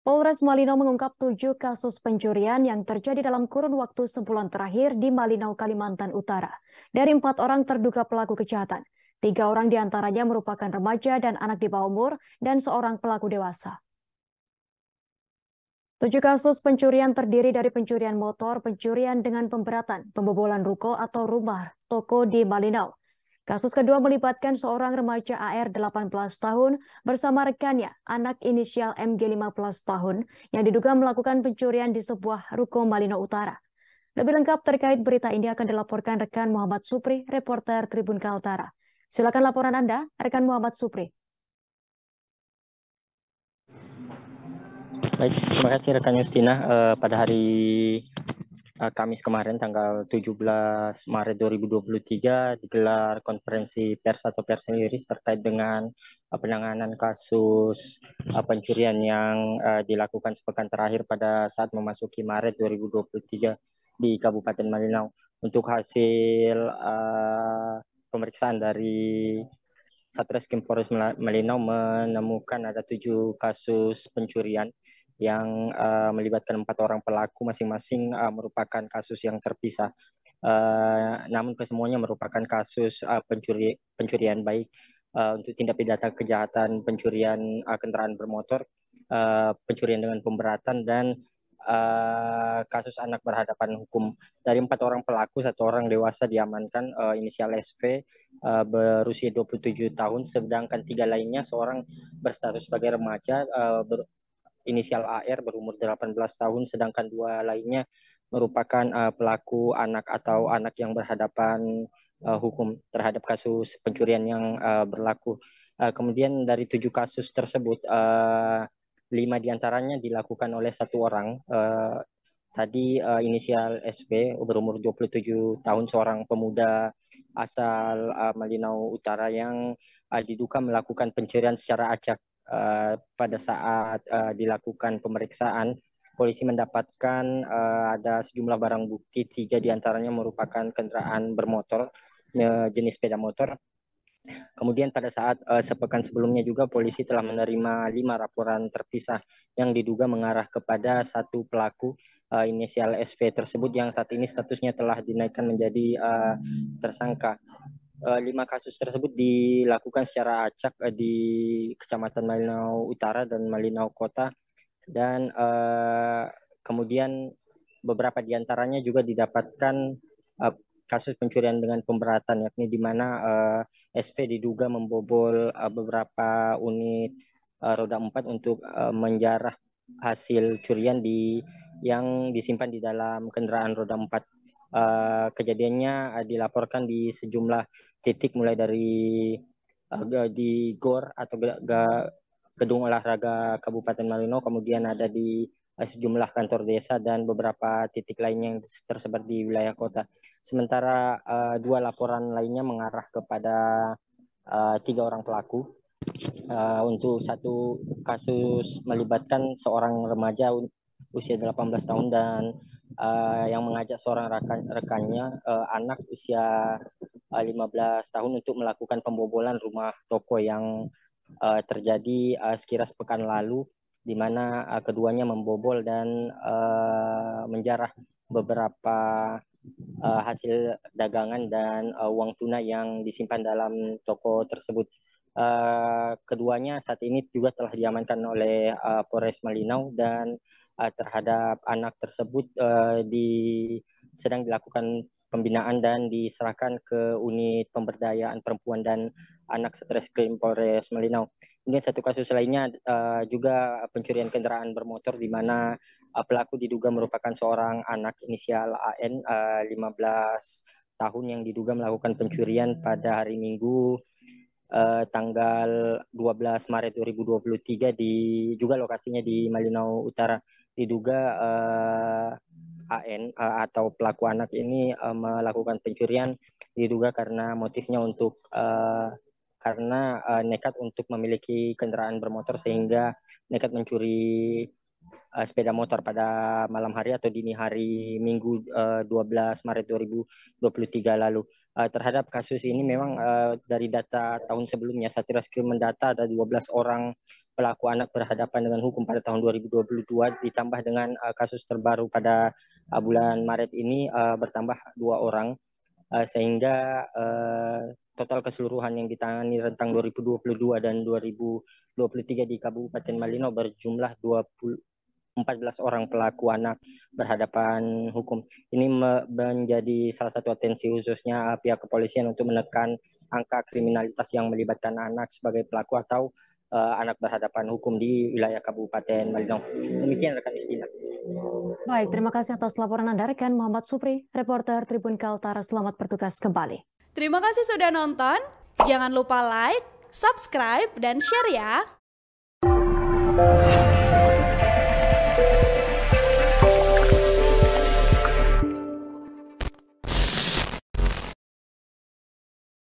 Polres Malino mengungkap 7 kasus pencurian yang terjadi dalam kurun waktu sebulan terakhir di Malino, Kalimantan Utara. Dari 4 orang terduga pelaku kejahatan, 3 orang diantaranya merupakan remaja dan anak di bawah umur dan seorang pelaku dewasa. 7 kasus pencurian terdiri dari pencurian motor, pencurian dengan pemberatan, pembobolan ruko atau rumah toko di Malinau. Kasus kedua melibatkan seorang remaja AR 18 tahun bersama rekannya, anak inisial MG 15 tahun, yang diduga melakukan pencurian di sebuah ruko Malino Utara. Lebih lengkap terkait berita ini akan dilaporkan rekan Muhammad Supri, reporter Tribun Kaltara. Silakan laporan Anda, rekan Muhammad Supri. Baik, terima kasih rekan Justina. Pada hari Kamis kemarin tanggal 17 Maret 2023 digelar konferensi pers atau pers rilis terkait dengan penanganan kasus pencurian yang dilakukan sepekan terakhir pada saat memasuki Maret 2023 di Kabupaten Malinau. Untuk hasil pemeriksaan dari Satreskrim Polres Malinau menemukan ada 7 kasus pencurian yang melibatkan 4 orang pelaku, masing-masing merupakan kasus yang terpisah. Namun kesemuanya merupakan kasus pencurian, baik untuk tindak pidana kejahatan pencurian kendaraan bermotor, pencurian dengan pemberatan, dan kasus anak berhadapan hukum. Dari 4 orang pelaku, 1 orang dewasa diamankan, inisial SV, berusia 27 tahun, sedangkan 3 lainnya, seorang berstatus sebagai remaja, inisial AR berumur 18 tahun, sedangkan 2 lainnya merupakan pelaku anak atau anak yang berhadapan hukum terhadap kasus pencurian yang berlaku. Kemudian dari 7 kasus tersebut, 5 diantaranya dilakukan oleh 1 orang. Tadi inisial SP berumur 27 tahun, seorang pemuda asal Malinau Utara yang diduga melakukan pencurian secara acak. Pada saat dilakukan pemeriksaan, polisi mendapatkan ada sejumlah barang bukti, 3 diantaranya merupakan kendaraan bermotor jenis sepeda motor. Kemudian pada saat sepekan sebelumnya juga polisi telah menerima 5 laporan terpisah yang diduga mengarah kepada 1 pelaku inisial SV tersebut yang saat ini statusnya telah dinaikkan menjadi tersangka. 5 kasus tersebut dilakukan secara acak di Kecamatan Malinau Utara dan Malinau Kota, dan kemudian beberapa diantaranya juga didapatkan kasus pencurian dengan pemberatan, yakni di mana SP diduga membobol beberapa unit roda 4 untuk menjarah hasil curian yang disimpan di dalam kendaraan roda 4. Kejadiannya dilaporkan di sejumlah titik, mulai dari di GOR atau Gedung Olahraga Kabupaten Malino, kemudian ada di sejumlah kantor desa dan beberapa titik lainnya yang tersebar di wilayah kota. Sementara 2 laporan lainnya mengarah kepada 3 orang pelaku. Untuk 1 kasus melibatkan seorang remaja usia 18 tahun dan yang mengajak seorang rekannya, anak usia 15 tahun, untuk melakukan pembobolan rumah toko yang terjadi sekilas pekan lalu, di mana keduanya membobol dan menjarah beberapa hasil dagangan dan uang tunai yang disimpan dalam toko tersebut. Keduanya saat ini juga telah diamankan oleh Polres Malinau, dan terhadap anak tersebut sedang dilakukan pembinaan dan diserahkan ke unit pemberdayaan perempuan dan anak Satreskrim Polres Malinau. Kemudian 1 kasus lainnya juga pencurian kendaraan bermotor, di mana pelaku diduga merupakan seorang anak inisial AN 15 tahun yang diduga melakukan pencurian pada hari Minggu tanggal 12 Maret 2023 juga lokasinya di Malinau Utara. Diduga AN atau pelaku anak ini melakukan pencurian diduga karena motifnya karena nekat untuk memiliki kendaraan bermotor, sehingga nekat mencuri sepeda motor pada malam hari atau dini hari Minggu 12 Maret 2023 lalu. Terhadap kasus ini memang dari data tahun sebelumnya, Satreskrim mendata ada 12 orang pelaku anak berhadapan dengan hukum pada tahun 2022 ditambah dengan kasus terbaru pada bulan Maret ini bertambah 2 orang, sehingga total keseluruhan yang ditangani rentang 2022 dan 2023 di Kabupaten Malino berjumlah 14 orang pelaku anak berhadapan hukum. Ini menjadi salah satu atensi khususnya pihak kepolisian untuk menekan angka kriminalitas yang melibatkan anak sebagai pelaku atau anak berhadapan hukum di wilayah Kabupaten Malino. Demikian rekan Istina. Baik, terima kasih atas laporan Anda rekan Muhammad Supri, reporter Tribun Kaltara. Selamat bertugas kembali. Terima kasih sudah nonton. Jangan lupa like, subscribe, dan share ya.